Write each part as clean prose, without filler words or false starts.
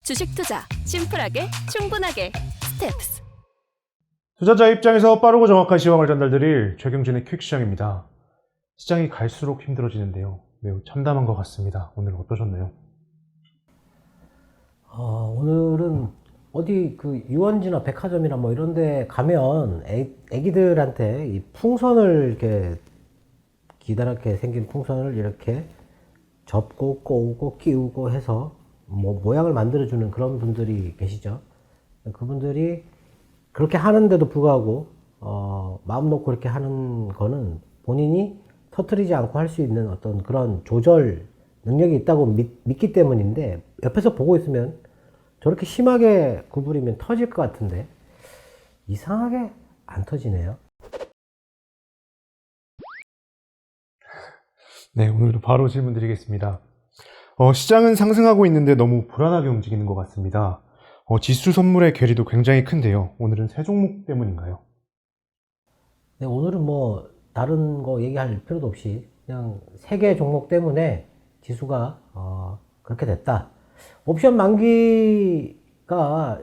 주식 투자 심플하게 충분하게 스텝스. 투자자 입장에서 빠르고 정확한 시황을 전달드릴 최경진의 퀵시장입니다. 시장이 갈수록 힘들어지는데요. 매우 참담한 것 같습니다. 오늘 어떠셨나요? 오늘은 어디 그 유원지나 백화점이나 뭐 이런 데 가면 애기들한테 이 풍선을 이렇게 기다랗게 생긴 풍선을 이렇게 접고 꼬고 끼우고 해서 뭐 모양을 만들어주는 그런 분들이 계시죠. 그분들이 그렇게 하는데도 불구하고 마음 놓고 이렇게 하는 거는 본인이 터뜨리지 않고 할 수 있는 어떤 그런 조절 능력이 있다고 믿기 때문인데, 옆에서 보고 있으면 저렇게 심하게 구부리면 터질 것 같은데 이상하게 안 터지네요. 네, 오늘도 바로 질문 드리겠습니다. 시장은 상승하고 있는데 너무 불안하게 움직이는 것 같습니다. 지수 선물의 괴리도 굉장히 큰데요. 오늘은 세 종목 때문인가요? 네, 오늘은 뭐 다른 거 얘기할 필요도 없이 그냥 세 개 종목 때문에 지수가 그렇게 됐다. 옵션 만기가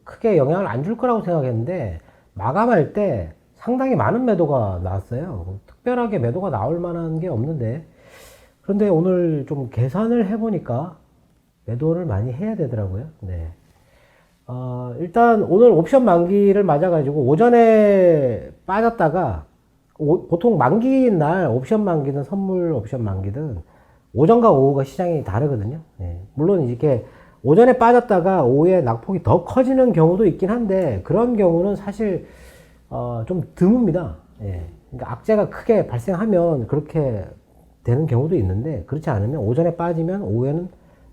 크게 영향을 안 줄 거라고 생각했는데 마감할 때 상당히 많은 매도가 나왔어요. 특별하게 매도가 나올 만한 게 없는데, 그런데 오늘 좀 계산을 해보니까 매도를 많이 해야 되더라고요. 네. 일단 오늘 옵션 만기를 맞아가지고 오전에 빠졌다가 보통 만기인 날 옵션 만기든 선물 옵션 만기든 오전과 오후가 시장이 다르거든요. 네. 물론 이렇게 오전에 빠졌다가 오후에 낙폭이 더 커지는 경우도 있긴 한데, 그런 경우는 사실 좀 드뭅니다. 예. 그러니까 악재가 크게 발생하면 그렇게 되는 경우도 있는데, 그렇지 않으면 오전에 빠지면 오후에는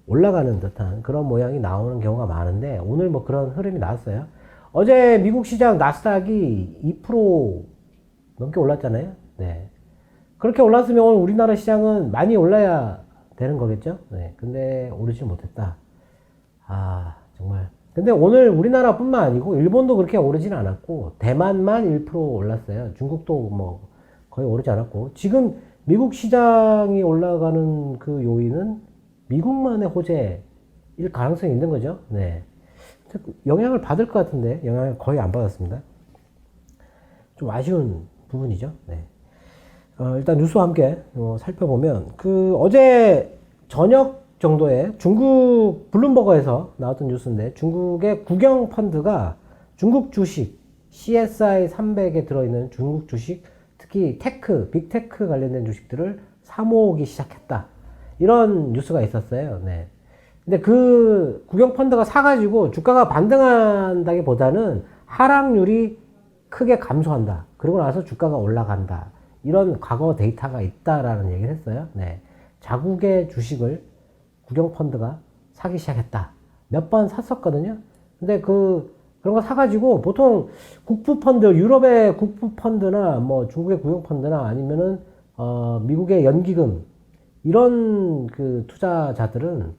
올라가는 듯한 그런 모양이 나오는 경우가 많은데, 오늘 뭐 그런 흐름이 나왔어요. 어제 미국 시장 나스닥이 2% 넘게 올랐잖아요. 네. 그렇게 올랐으면 오늘 우리나라 시장은 많이 올라야 되는 거겠죠. 네. 근데 오르지 못했다. 정말. 근데 오늘 우리나라뿐만 아니고 일본도 그렇게 오르진 않았고, 대만만 1% 올랐어요. 중국도 뭐 거의 오르지 않았고, 지금 미국 시장이 올라가는 그 요인은 미국만의 호재일 가능성이 있는 거죠. 네. 영향을 받을 것 같은데 영향을 거의 안 받았습니다. 좀 아쉬운 부분이죠. 네. 일단 뉴스와 함께 살펴보면, 어제 저녁 정도에 중국 블룸버거에서 나왔던 뉴스인데, 중국의 국영 펀드가 중국 주식 CSI 300에 들어있는 중국 주식, 특히 테크, 빅테크 관련된 주식들을 사모으기 시작했다. 이런 뉴스가 있었어요. 네. 근데 그 국영 펀드가 사가지고 주가가 반등한다기보다는 하락률이 크게 감소한다. 그러고 나서 주가가 올라간다. 이런 과거 데이터가 있다라는 얘기를 했어요. 네. 자국의 주식을 국영 펀드가 사기 시작했다. 몇 번 샀었거든요. 근데 그런 거 사가지고 보통 국부 펀드, 유럽의 국부 펀드나 뭐 중국의 국영 펀드나 아니면은 미국의 연기금, 이런 그 투자자들은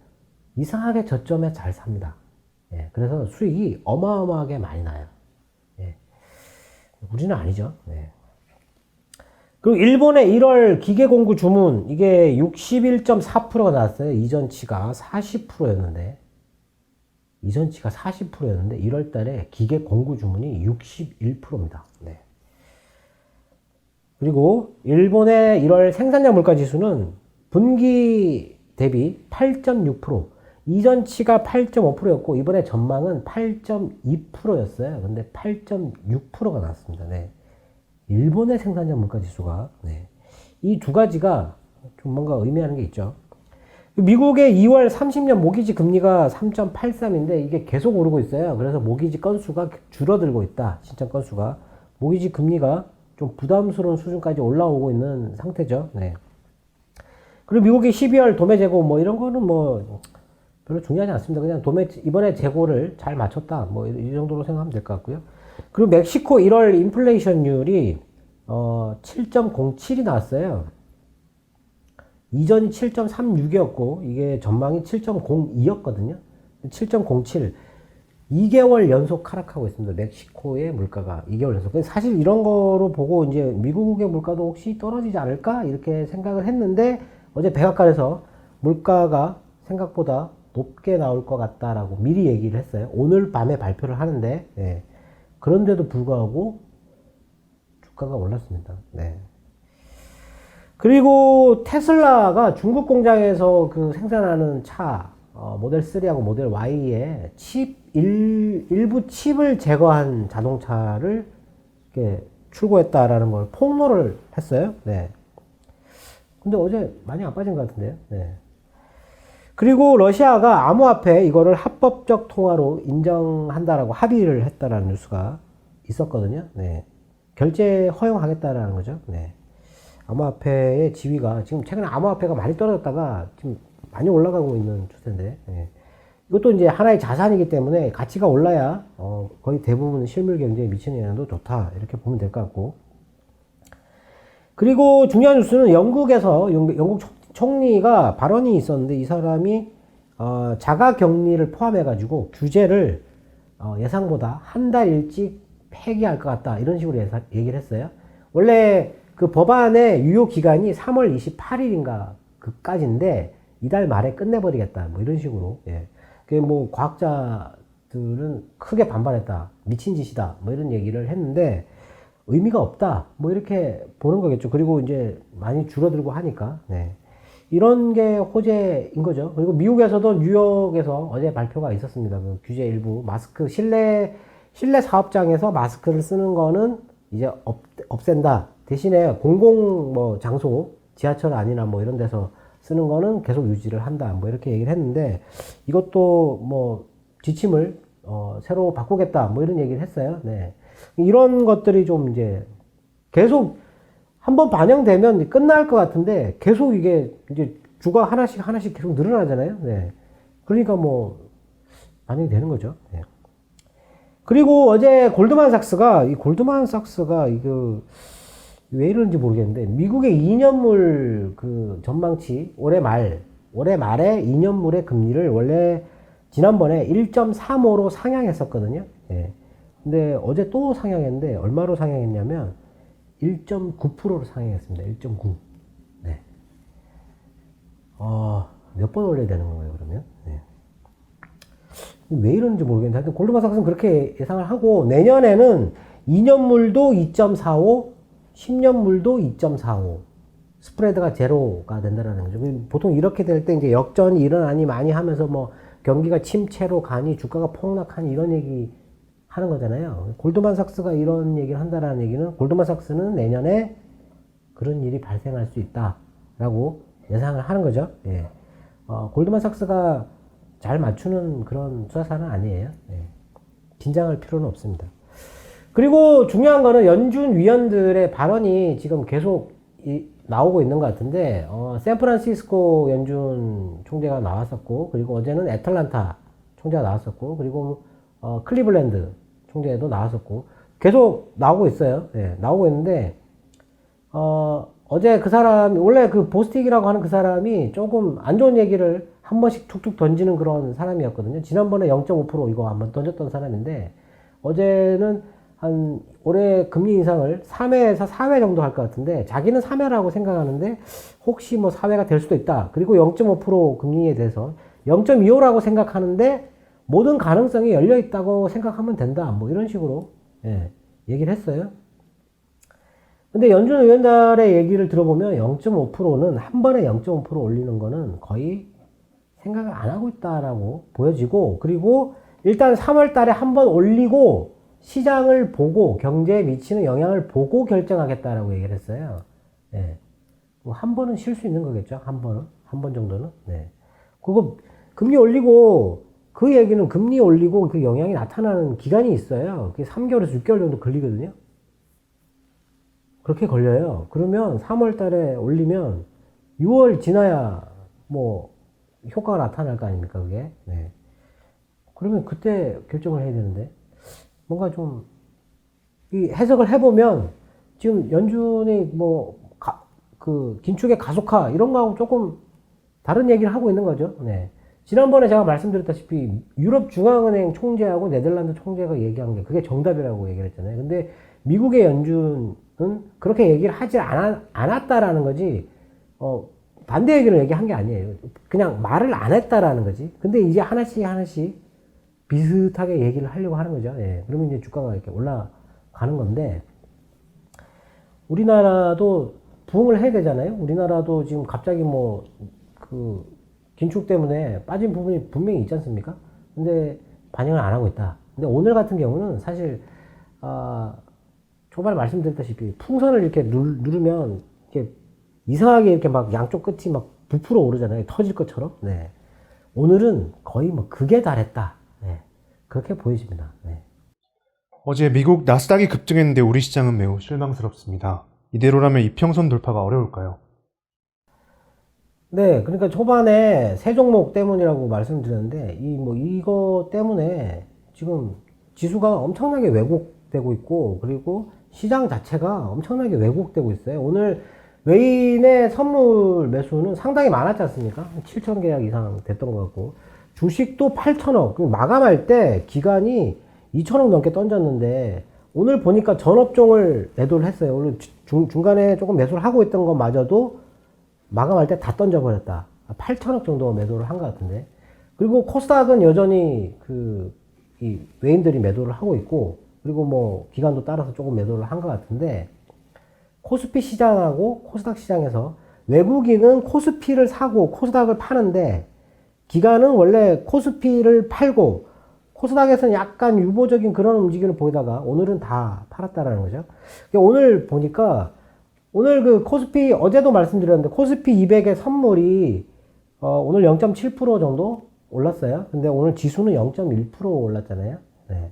이상하게 저점에 잘 삽니다. 예, 그래서 수익이 어마어마하게 많이 나요. 예. 우리는 아니죠. 예. 그리고 일본의 1월 기계공구 주문, 이게 61.4%가 나왔어요. 이전치가 40%였는데, 1월 달에 기계공구 주문이 61%입니다. 네. 그리고 일본의 1월 생산자 물가 지수는 분기 대비 8.6%, 이전치가 8.5%였고, 이번에 전망은 8.2%였어요. 근데 8.6%가 나왔습니다. 네. 일본의 생산자 물가 지수가, 네. 이 두 가지가 좀 뭔가 의미하는 게 있죠. 미국의 2월 30년 모기지 금리가 3.83인데 이게 계속 오르고 있어요. 그래서 모기지 건수가 줄어들고 있다. 신청 건수가. 모기지 금리가 좀 부담스러운 수준까지 올라오고 있는 상태죠. 네. 그리고 미국의 12월 도매 재고 뭐 이런 거는 뭐 별로 중요하지 않습니다. 그냥 이번에 재고를 잘 맞췄다. 뭐 이 정도로 생각하면 될 것 같고요. 그리고 멕시코 1월 인플레이션율이 7.07이 나왔어요. 이전이 7.36이었고 이게 전망이 7.02였거든요. 7.07. 2개월 연속 하락하고 있습니다. 멕시코의 물가가 2개월 연속. 사실 이런 거로 보고 이제 미국의 물가도 혹시 떨어지지 않을까 이렇게 생각을 했는데, 어제 백악관에서 물가가 생각보다 높게 나올 것 같다라고 미리 얘기를 했어요. 오늘 밤에 발표를 하는데, 예. 그런데도 불구하고 주가가 올랐습니다. 네. 그리고 테슬라가 중국 공장에서 그 생산하는 차, 모델 3하고 모델 Y에 일부 칩을 제거한 자동차를 이렇게 출고했다라는 걸 폭로를 했어요. 네. 근데 어제 많이 안 빠진 것 같은데요. 네. 그리고 러시아가 암호화폐 이거를 합법적 통화로 인정한다라고 합의를 했다라는 뉴스가 있었거든요. 네. 결제 허용하겠다라는 거죠. 네. 암호화폐의 지위가 지금 최근에 암호화폐가 많이 떨어졌다가 지금 많이 올라가고 있는 추세인데, 네. 이것도 이제 하나의 자산이기 때문에 가치가 올라야 거의 대부분 실물 경제에 미치는 영향도 좋다 이렇게 보면 될 것 같고. 그리고 중요한 뉴스는 영국에서 영국 총리가 발언이 있었는데 이 사람이 자가격리를 포함해가지고 규제를 예상보다 한 달 일찍 폐기할 것 같다 이런 식으로 얘기를 했어요. 원래 그 법안의 유효 기간이 3월 28일인가 그까지인데 이달 말에 끝내버리겠다 뭐 이런 식으로. 예. 그 뭐 과학자들은 크게 반발했다, 미친 짓이다 뭐 이런 얘기를 했는데 의미가 없다 뭐 이렇게 보는 거겠죠. 그리고 이제 많이 줄어들고 하니까. 네. 이런 게 호재인 거죠. 그리고 미국에서도 뉴욕에서 어제 발표가 있었습니다. 그 규제 일부 마스크 실내 사업장에서 마스크를 쓰는 거는 이제 없앤다. 대신에 공공 뭐 장소, 지하철 아니나 뭐 이런 데서 쓰는 거는 계속 유지를 한다. 뭐 이렇게 얘기를 했는데 이것도 뭐 지침을 새로 바꾸겠다. 뭐 이런 얘기를 했어요. 네. 이런 것들이 좀 이제 계속 한번 반영되면 끝날 것 같은데 계속 이게 이제 주가 하나씩 계속 늘어나잖아요. 네. 그러니까 뭐 반영이 되는 거죠. 네. 그리고 어제 골드만삭스가 이거 왜 이러는지 모르겠는데 미국의 2년물 그 전망치 올해 말에 2년물의 금리를 원래 지난번에 1.35로 상향했었거든요. 예. 근데 어제 또 상향했는데 얼마로 상향했냐면 1.9%로 상향했습니다. 1.9. 네. 몇 번 올려야 되는 거예요, 그러면? 네. 왜 이러는지 모르겠는데 하여튼 골드만삭스는 그렇게 예상을 하고 내년에는 2년물도 2.45, 10년물도 2.45 스프레드가 제로가 된다는 거죠. 보통 이렇게 될 때 이제 역전이 일어나니 많이 하면서 뭐 경기가 침체로 가니 주가가 폭락하니 이런 얘기 하는 거잖아요. 골드만삭스가 이런 얘기를 한다라는 얘기는 골드만삭스는 내년에 그런 일이 발생할 수 있다라고 예상을 하는 거죠. 예. 골드만삭스가 잘 맞추는 그런 투자사는 아니에요. 예. 긴장할 필요는 없습니다. 그리고 중요한 거는 연준 위원들의 발언이 지금 계속 나오고 있는 것 같은데, 샌프란시스코 연준 총재가 나왔었고, 그리고 어제는 애틀란타 총재가 나왔었고, 그리고 클리블랜드 총재도 나왔었고, 계속 나오고 있어요. 네, 나오고 있는데, 어제 그 사람, 원래 그 보스틱이라고 하는 그 사람이 조금 안 좋은 얘기를 한 번씩 툭툭 던지는 그런 사람이었거든요. 지난번에 0.5% 이거 한번 던졌던 사람인데, 어제는 올해 금리 인상을 3회에서 4회 정도 할 것 같은데, 자기는 3회라고 생각하는데, 혹시 뭐 4회가 될 수도 있다. 그리고 0.5% 금리에 대해서 0.25라고 생각하는데, 모든 가능성이 열려 있다고 생각하면 된다. 뭐 이런 식으로, 예, 얘기를 했어요. 근데 연준 의원들의 얘기를 들어보면 0.5%는 한 번에 0.5% 올리는 거는 거의 생각을 안 하고 있다라고 보여지고, 그리고 일단 3월 달에 한 번 올리고, 시장을 보고 경제에 미치는 영향을 보고 결정하겠다라고 얘기를 했어요. 네. 뭐 한 번은 쉴 수 있는 거겠죠. 한 번 정도는. 네. 그거 금리 올리고 그 얘기는 금리 올리고 그 영향이 나타나는 기간이 있어요. 그게 3개월에서 6개월 정도 걸리거든요. 그렇게 걸려요. 그러면 3월 달에 올리면 6월 지나야 뭐 효과가 나타날 거 아닙니까, 그게? 네. 그러면 그때 결정을 해야 되는데. 뭔가 좀, 이 해석을 해보면, 지금 연준이 뭐, 긴축의 가속화, 이런 거하고 조금 다른 얘기를 하고 있는 거죠. 네. 지난번에 제가 말씀드렸다시피, 유럽 중앙은행 총재하고 네덜란드 총재가 얘기한 게 그게 정답이라고 얘기를 했잖아요. 근데 미국의 연준은 그렇게 얘기를 하지 않았다라는 거지, 반대 얘기를 얘기한 게 아니에요. 그냥 말을 안 했다라는 거지. 근데 이제 하나씩 비슷하게 얘기를 하려고 하는 거죠. 예. 그러면 이제 주가가 이렇게 올라가는 건데, 우리나라도 부흥을 해야 되잖아요. 우리나라도 지금 갑자기 뭐, 긴축 때문에 빠진 부분이 분명히 있지 않습니까? 근데 반영을 안 하고 있다. 근데 오늘 같은 경우는 사실, 초반에 말씀드렸다시피 풍선을 이렇게 누르면 이렇게 이상하게 이렇게 막 양쪽 끝이 막 부풀어 오르잖아요. 터질 것처럼. 네. 오늘은 거의 뭐 극에 달했다. 네. 그렇게 보여집니다. 네. 어제 미국 나스닥이 급등했는데 우리 시장은 매우 실망스럽습니다. 이대로라면 이평선 돌파가 어려울까요? 네, 그러니까 초반에 세 종목 때문이라고 말씀드렸는데, 이거 때문에 지금 지수가 엄청나게 왜곡되고 있고, 그리고 시장 자체가 엄청나게 왜곡되고 있어요. 오늘 외인의 선물 매수는 상당히 많았지 않습니까? 7천 계약 이상 됐던 것 같고, 주식도 8천억, 마감할 때 기간이 2천억 넘게 던졌는데, 오늘 보니까 전업종을 매도를 했어요. 오늘 중간에 조금 매수를 하고 있던 것마저도 마감할 때 다 던져버렸다. 8천억 정도 매도를 한 것 같은데. 그리고 코스닥은 여전히 이 외인들이 매도를 하고 있고, 그리고 뭐 기간도 따라서 조금 매도를 한 것 같은데, 코스피 시장하고 코스닥 시장에서 외국인은 코스피를 사고 코스닥을 파는데, 기관은 원래 코스피를 팔고 코스닥에서는 약간 유보적인 그런 움직임을 보이다가 오늘은 다 팔았다라는 거죠. 오늘 보니까 오늘 코스피, 어제도 말씀드렸는데 코스피 200의 선물이 오늘 0.7% 정도 올랐어요. 근데 오늘 지수는 0.1% 올랐잖아요. 네.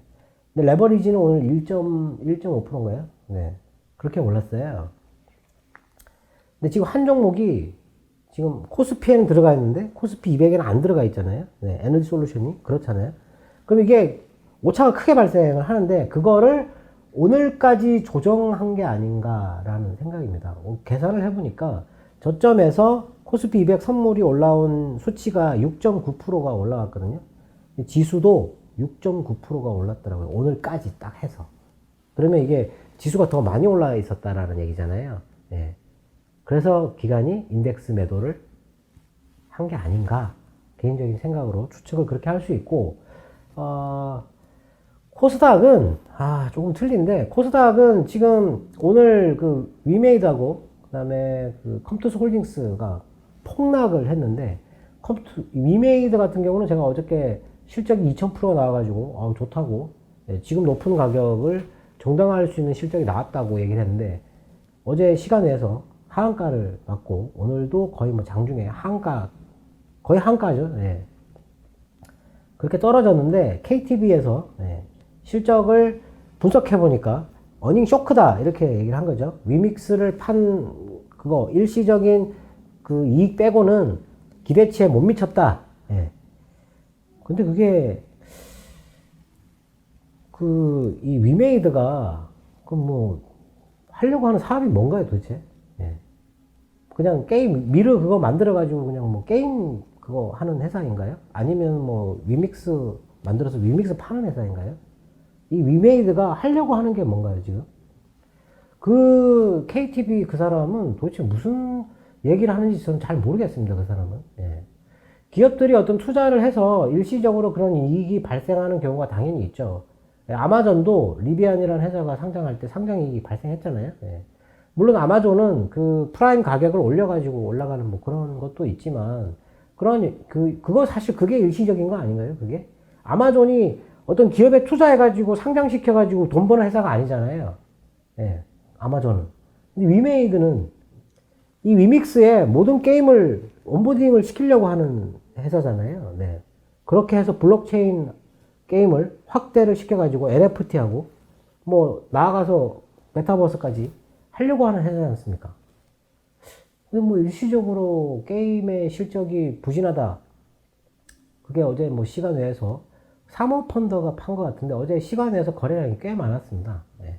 근데 레버리지는 오늘 1.5%인가요? 네. 그렇게 올랐어요. 근데 지금 한 종목이 지금 코스피에는 들어가 있는데 코스피 200에는 안 들어가 있잖아요. 네. 에너지 솔루션이 그렇잖아요. 그럼 이게 오차가 크게 발생을 하는데 그거를 오늘까지 조정한 게 아닌가라는 생각입니다. 계산을 해보니까 저점에서 코스피 200 선물이 올라온 수치가 6.9%가 올라왔거든요. 지수도 6.9%가 올랐더라고요. 오늘까지 딱 해서. 그러면 이게 지수가 더 많이 올라 있었다라는 얘기잖아요. 예. 그래서 기관이 인덱스 매도를 한 게 아닌가. 개인적인 생각으로 추측을 그렇게 할 수 있고, 코스닥은, 조금 틀린데, 코스닥은 지금 오늘 위메이드하고, 그 다음에 컴투스 홀딩스가 폭락을 했는데, 위메이드 같은 경우는 제가 어저께 실적이 2000%가 나와가지고, 좋다고, 지금 높은 가격을 정당화할 수 있는 실적이 나왔다고 얘기를 했는데, 어제 시간 내에서 하한가를 맞고, 오늘도 거의 뭐 장중에 거의 한가죠. 예. 그렇게 떨어졌는데, KTB에서, 실적을 분석해보니까, 어닝 쇼크다. 이렇게 얘기를 한 거죠. 위믹스를 일시적인 이익 빼고는 기대치에 못 미쳤다. 예. 근데 그게, 이 위메이드가, 하려고 하는 사업이 뭔가요, 도대체? 예. 그냥 미르 그거 만들어가지고 그냥 뭐 게임 그거 하는 회사인가요? 아니면 뭐 위믹스 만들어서 위믹스 파는 회사인가요? 이 위메이드가 하려고 하는 게 뭔가요, 지금? KTB 그 사람은 도대체 무슨 얘기를 하는지 저는 잘 모르겠습니다, 그 사람은. 예. 기업들이 어떤 투자를 해서 일시적으로 그런 이익이 발생하는 경우가 당연히 있죠. 예. 아마존도 리비안이라는 회사가 상장할 때 상장이익이 발생했잖아요. 예. 물론 아마존은 프라임 가격을 올려가지고 올라가는 뭐 그런 것도 있지만, 그거 사실 그게 일시적인 거 아닌가요, 그게? 아마존이 어떤 기업에 투자해가지고 상장시켜가지고 돈 버는 회사가 아니잖아요. 예, 아마존은. 근데 위메이드는 이 위믹스에 모든 게임을 온보딩을 시키려고 하는 회사잖아요. 네. 그렇게 해서 블록체인 게임을 확대를 시켜가지고 NFT하고 뭐 나아가서 메타버스까지 하려고 하는 회사지 않습니까? 근데 뭐 일시적으로 게임의 실적이 부진하다. 그게 어제 뭐 시간 외에서 사모펀드가 판 것 같은데 어제 시간 외에서 거래량이 꽤 많았습니다. 네.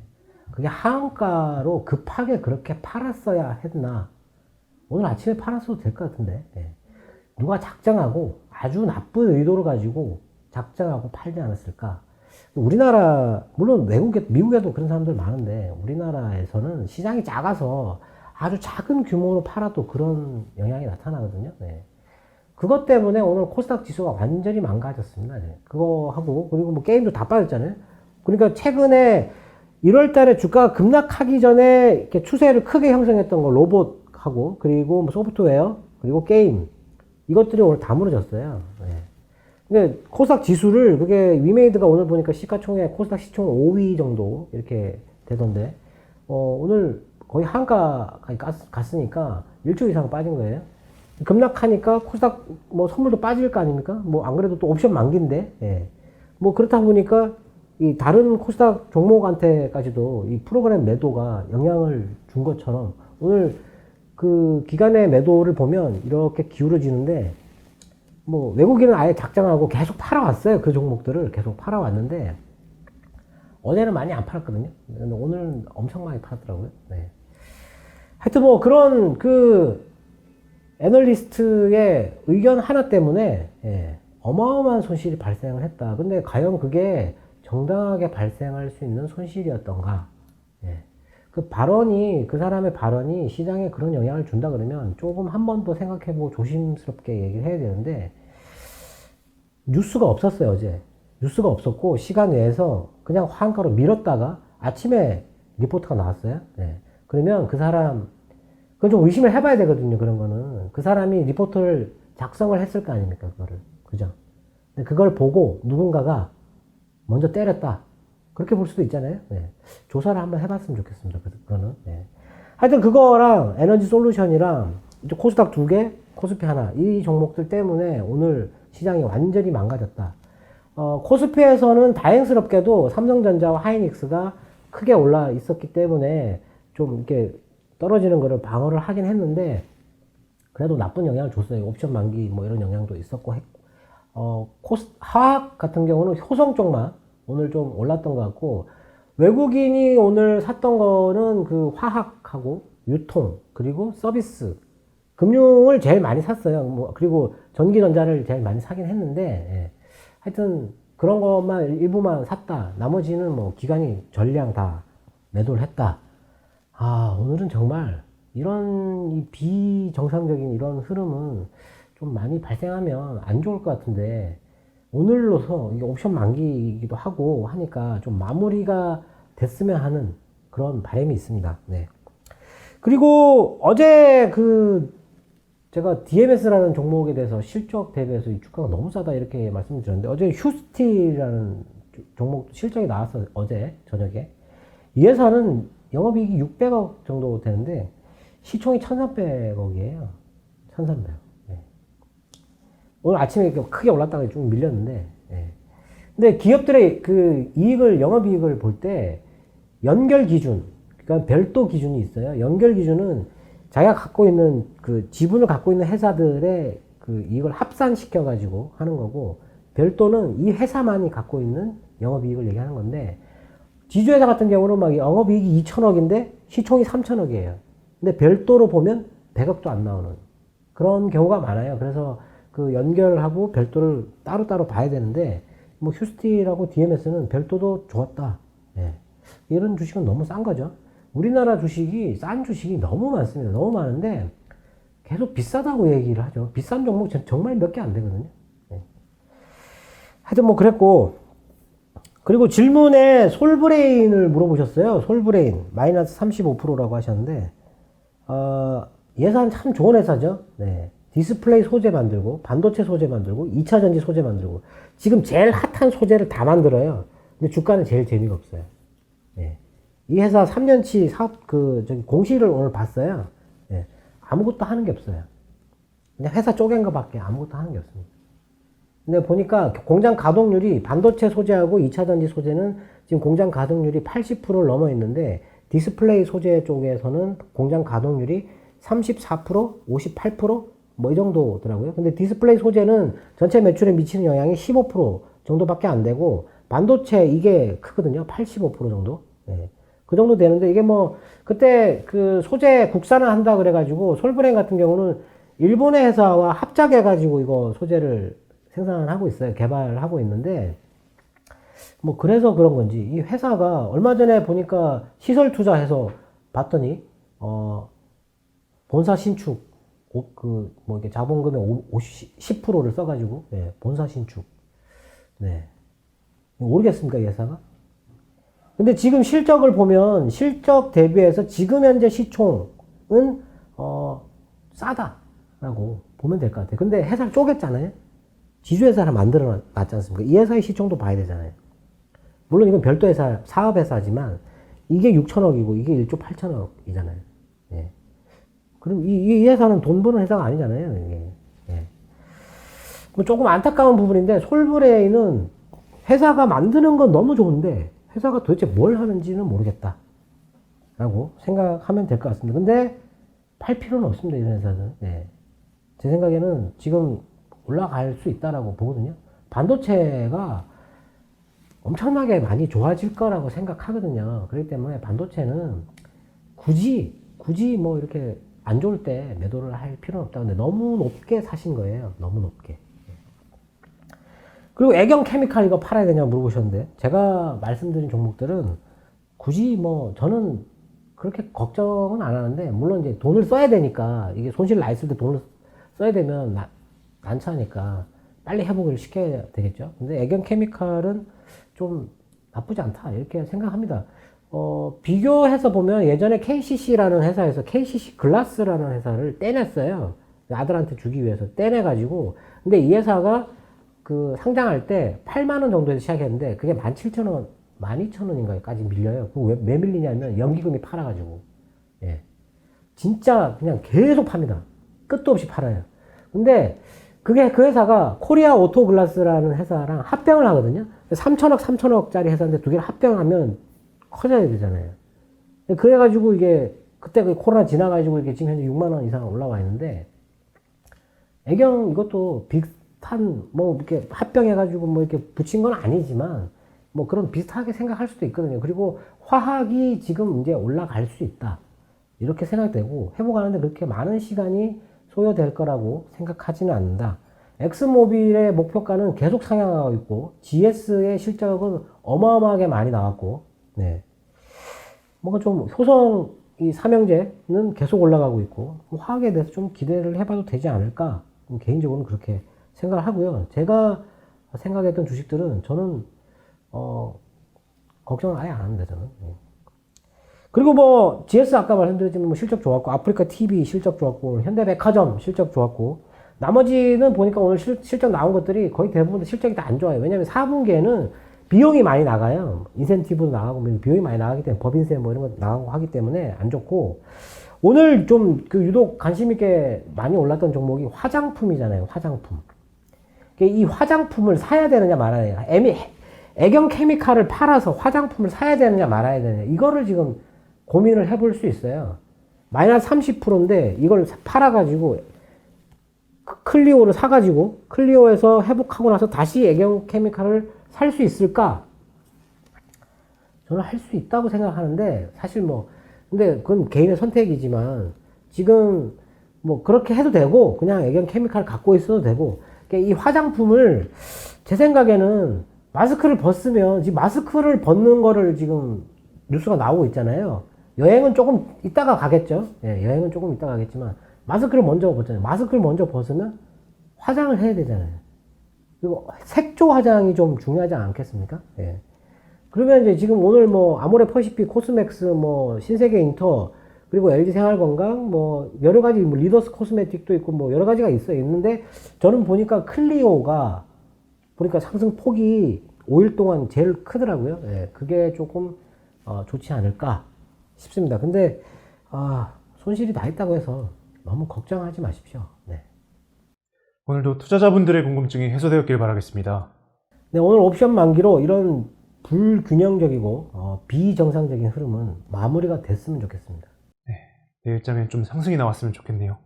그게 하한가로 급하게 그렇게 팔았어야 했나? 오늘 아침에 팔았어도 될 것 같은데. 네. 누가 작정하고 아주 나쁜 의도를 가지고 작정하고 팔지 않았을까? 우리나라, 물론 미국에도 그런 사람들 많은데, 우리나라에서는 시장이 작아서 아주 작은 규모로 팔아도 그런 영향이 나타나거든요. 네. 그것 때문에 오늘 코스닥 지수가 완전히 망가졌습니다. 네. 그거 하고, 그리고 뭐 게임도 다 빠졌잖아요. 그러니까 최근에 1월 달에 주가가 급락하기 전에 이렇게 추세를 크게 형성했던 거, 로봇하고, 그리고 뭐 소프트웨어, 그리고 게임. 이것들이 오늘 다 무너졌어요. 네. 근데 코스닥 지수를, 그게 위메이드가 오늘 보니까 시가총액 코스닥 시총 5위 정도 이렇게 되던데, 오늘 거의 한가까지 갔으니까 1조 이상 빠진 거예요. 급락하니까 코스닥 뭐 선물도 빠질 거 아닙니까? 뭐 안 그래도 또 옵션 만기인데, 예. 뭐 그렇다 보니까 이 다른 코스닥 종목한테까지도 이 프로그램 매도가 영향을 준 것처럼 오늘 그 기간의 매도를 보면 이렇게 기울어지는데, 뭐 외국인은 아예 작정하고 계속 팔아왔어요. 그 종목들을 계속 팔아왔는데 어제는 많이 안 팔았거든요. 근데 오늘은 엄청 많이 팔았더라고요. 네. 하여튼 뭐 그런 그 애널리스트의 의견 하나 때문에 예, 어마어마한 손실이 발생을 했다. 근데 과연 그게 정당하게 발생할 수 있는 손실이었던가? 예. 그 발언이, 그 사람의 발언이 시장에 그런 영향을 준다 그러면 조금 한 번 더 생각해보고 조심스럽게 얘기를 해야 되는데, 뉴스가 없었어요, 어제. 뉴스가 없었고, 시간 외에서 그냥 화한가로 밀었다가 아침에 리포트가 나왔어요. 네. 그러면 그 사람, 그건 좀 의심을 해봐야 되거든요, 그런 거는. 그 사람이 리포트를 작성을 했을 거 아닙니까, 그거를. 그죠? 근데 그걸 보고 누군가가 먼저 때렸다. 그렇게 볼 수도 있잖아요. 네. 조사를 한번 해봤으면 좋겠습니다, 그거는. 네. 하여튼 그거랑 에너지 솔루션이랑 코스닥 2개, 코스피 하나, 이 종목들 때문에 오늘 시장이 완전히 망가졌다. 코스피에서는 다행스럽게도 삼성전자와 하이닉스가 크게 올라 있었기 때문에 좀 이렇게 떨어지는 거를 방어를 하긴 했는데, 그래도 나쁜 영향을 줬어요. 옵션 만기 뭐 이런 영향도 있었고 했고, 화학 같은 경우는 효성 쪽만 오늘 좀 올랐던 것 같고, 외국인이 오늘 샀던 거는 그 화학하고 유통, 그리고 서비스, 금융을 제일 많이 샀어요. 뭐 그리고 전기전자를 제일 많이 사긴 했는데, 예. 하여튼 그런 것만 일부만 샀다. 나머지는 뭐 기관이 전량 다 매도를 했다. 아, 오늘은 정말 이런 이 비정상적인 이런 흐름은 좀 많이 발생하면 안 좋을 것 같은데, 오늘로서 이게 옵션 만기이기도 하고 하니까 좀 마무리가 됐으면 하는 그런 바람이 있습니다. 네. 그리고 어제 제가 DMS라는 종목에 대해서 실적 대비해서 이 주가가 너무 싸다 이렇게 말씀드렸는데, 어제 휴스티라는 종목 실적이 나왔어요. 어제 저녁에. 이 회사는 영업이익이 600억 정도 되는데 시총이 1300억이에요. 1300억. 네. 오늘 아침에 크게 올랐다가 좀 밀렸는데, 네. 근데 기업들의 그 영업이익을 볼 때 연결 기준, 그러니까 별도 기준이 있어요. 연결 기준은 자기가 갖고 있는 그 지분을 갖고 있는 회사들의 그 이익을 합산시켜 가지고 하는 거고, 별도는 이 회사만이 갖고 있는 영업이익을 얘기하는 건데, 지주회사 같은 경우는 막 영업이익이 2천억인데 시총이 3천억이에요. 근데 별도로 보면 100억도 안 나오는 그런 경우가 많아요. 그래서 그 연결하고 별도를 따로따로 봐야 되는데, 뭐 휴스티라고 DMS는 별도도 좋았다. 예. 이런 주식은 너무 싼 거죠. 우리나라 주식이, 싼 주식이 너무 많습니다. 너무 많은데 계속 비싸다고 얘기를 하죠. 비싼 종목 정말 몇 개 안 되거든요. 네. 하여튼 뭐 그랬고, 그리고 질문에 솔브레인을 물어보셨어요. 솔브레인 마이너스 35%라고 하셨는데, 예산 참 좋은 회사죠. 네. 디스플레이 소재 만들고, 반도체 소재 만들고, 2차 전지 소재 만들고, 지금 제일 핫한 소재를 다 만들어요. 근데 주가는 제일 재미가 없어요. 네. 이 회사 3년치 사업 공시를 오늘 봤어요. 예. 아무것도 하는 게 없어요. 그냥 회사 쪼갠 거밖에 아무것도 하는 게 없습니다. 근데 보니까 공장 가동률이 반도체 소재하고 2차 전지 소재는 지금 공장 가동률이 80%를 넘어 있는데, 디스플레이 소재 쪽에서는 공장 가동률이 34%, 58%, 뭐 이 정도더라고요. 근데 디스플레이 소재는 전체 매출에 미치는 영향이 15% 정도밖에 안 되고, 반도체 이게 크거든요. 85% 정도. 예. 그 정도 되는데, 이게 뭐 그때 그 소재 국산을 한다 그래가지고 솔브레인 같은 경우는 일본의 회사와 합작해가지고 이거 소재를 생산하고 있어요. 개발하고 있는데, 뭐 그래서 그런 건지 이 회사가 얼마 전에 보니까 시설 투자해서 봤더니 본사 신축, 뭐 이렇게 자본금의 10%를 써가지고, 예, 본사 신축. 네. 모르겠습니까, 이 회사가? 근데 지금 실적을 보면, 실적 대비해서 지금 현재 시총은, 싸다라고 보면 될 것 같아요. 근데 회사를 쪼갰잖아요? 지주회사를 만들어 놨지 않습니까? 이 회사의 시총도 봐야 되잖아요. 물론 이건 별도 회사, 사업회사지만, 이게 6천억이고, 이게 1조 8천억이잖아요. 예. 그럼 이 회사는 돈 버는 회사가 아니잖아요, 이게. 예. 뭐 조금 안타까운 부분인데, 솔브레인은 회사가 만드는 건 너무 좋은데, 회사가 도대체 뭘 하는지는 모르겠다. 라고 생각하면 될 것 같습니다. 근데, 팔 필요는 없습니다, 이런 회사는. 예. 제 생각에는 지금 올라갈 수 있다라고 보거든요. 반도체가 엄청나게 많이 좋아질 거라고 생각하거든요. 그렇기 때문에 반도체는 굳이 뭐 이렇게 안 좋을 때 매도를 할 필요는 없다. 근데 너무 높게 사신 거예요. 너무 높게. 그리고 애경 케미칼 이거 팔아야 되냐 물어보셨는데, 제가 말씀드린 종목들은 굳이 뭐 저는 그렇게 걱정은 안 하는데, 물론 이제 돈을 써야 되니까, 이게 손실 나 있을 때 돈을 써야 되면 난처하니까 빨리 회복을 시켜야 되겠죠. 근데 애경 케미칼은 좀 나쁘지 않다 이렇게 생각합니다. 비교해서 보면 예전에 KCC라는 회사에서 KCC 글라스라는 회사를 떼냈어요. 아들한테 주기 위해서 떼내가지고. 근데 이 회사가 그 상장할 때 8만 원 정도에서 시작했는데, 그게 17,000원, 12,000원인가까지 밀려요. 그거 왜 밀리냐면 연기금이 팔아가지고. 예. 진짜 그냥 계속 팝니다. 끝도 없이 팔아요. 근데 그게 그 회사가 코리아 오토글라스라는 회사랑 합병을 하거든요. 3천억짜리 회사인데 두 개를 합병하면 커져야 되잖아요. 그래가지고 이게 그때 그 코로나 지나가지고 이게 지금 현재 6만 원 이상 올라와 있는데, 애경 이것도 비슷한 뭐 이렇게 합병해가지고 뭐 이렇게 붙인 건 아니지만 뭐 그런 비슷하게 생각할 수도 있거든요. 그리고 화학이 지금 이제 올라갈 수 있다 이렇게 생각되고, 회복하는데 그렇게 많은 시간이 소요될 거라고 생각하지는 않는다. 엑스모빌의 목표가는 계속 상향하고 있고, GS의 실적은 어마어마하게 많이 나왔고, 네. 뭔가 좀 효성 이 삼형제는 계속 올라가고 있고, 화학에 대해서 좀 기대를 해봐도 되지 않을까? 개인적으로는 그렇게 생각을 하고요. 제가 생각했던 주식들은 저는 걱정을 아예 안 합니다, 저는. 네. 그리고 뭐 GS 아까 말씀드렸지만 뭐 실적 좋았고, 아프리카 TV 실적 좋았고, 현대백화점 실적 좋았고, 나머지는 보니까 오늘 실적 나온 것들이 거의 대부분 실적이 다 안 좋아요. 왜냐면 4분기에는 비용이 많이 나가요. 인센티브도 나가고 비용이 많이 나가기 때문에, 법인세 뭐 이런 거 나가고 하기 때문에 안 좋고, 오늘 좀 그 유독 관심 있게 많이 올랐던 종목이 화장품이잖아요. 화장품. 이 화장품을 사야 되느냐 말아야 되느냐, 애경 케미칼을 팔아서 화장품을 사야 되느냐 말아야 되느냐, 이거를 지금 고민을 해볼 수 있어요. 마이너스 30%인데 이걸 팔아가지고 클리오를 사가지고 클리오에서 회복하고 나서 다시 애경 케미칼을 살 수 있을까? 저는 할 수 있다고 생각하는데, 사실 뭐 근데 그건 개인의 선택이지만, 지금 뭐 그렇게 해도 되고 그냥 애경 케미칼 갖고 있어도 되고, 이 화장품을 제 생각에는 마스크를 벗으면, 지금 마스크를 벗는 거를 지금 뉴스가 나오고 있잖아요. 여행은 조금 이따가 가겠죠. 예, 여행은 조금 이따가 가겠지만 마스크를 먼저 벗잖아요. 마스크를 먼저 벗으면 화장을 해야 되잖아요. 그리고 색조 화장이 좀 중요하지 않겠습니까? 예. 그러면 이제 지금 오늘 뭐 아모레 퍼시픽, 코스맥스, 뭐 신세계 인터, 그리고 LG 생활건강, 뭐 여러 가지, 뭐 리더스 코스메틱도 있고 뭐 여러 가지가 있는데, 저는 보니까 클리오가 보니까 상승 폭이 5일 동안 제일 크더라고요. 예, 그게 조금 좋지 않을까 싶습니다. 근데 손실이 나 있다고 해서 너무 걱정하지 마십시오. 네. 오늘도 투자자분들의 궁금증이 해소되었길 바라겠습니다. 네, 오늘 옵션 만기로 이런 불균형적이고 비정상적인 흐름은 마무리가 됐으면 좋겠습니다. 네, 내일장엔 좀 상승이 나왔으면 좋겠네요.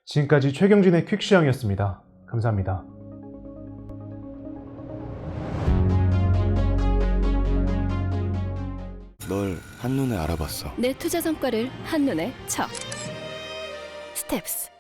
지금까지 최경진의 퀵시황이었습니다. 감사합니다. 널 한눈에 알아봤어. 내 투자 성과를 한눈에 쳐. 스텝스.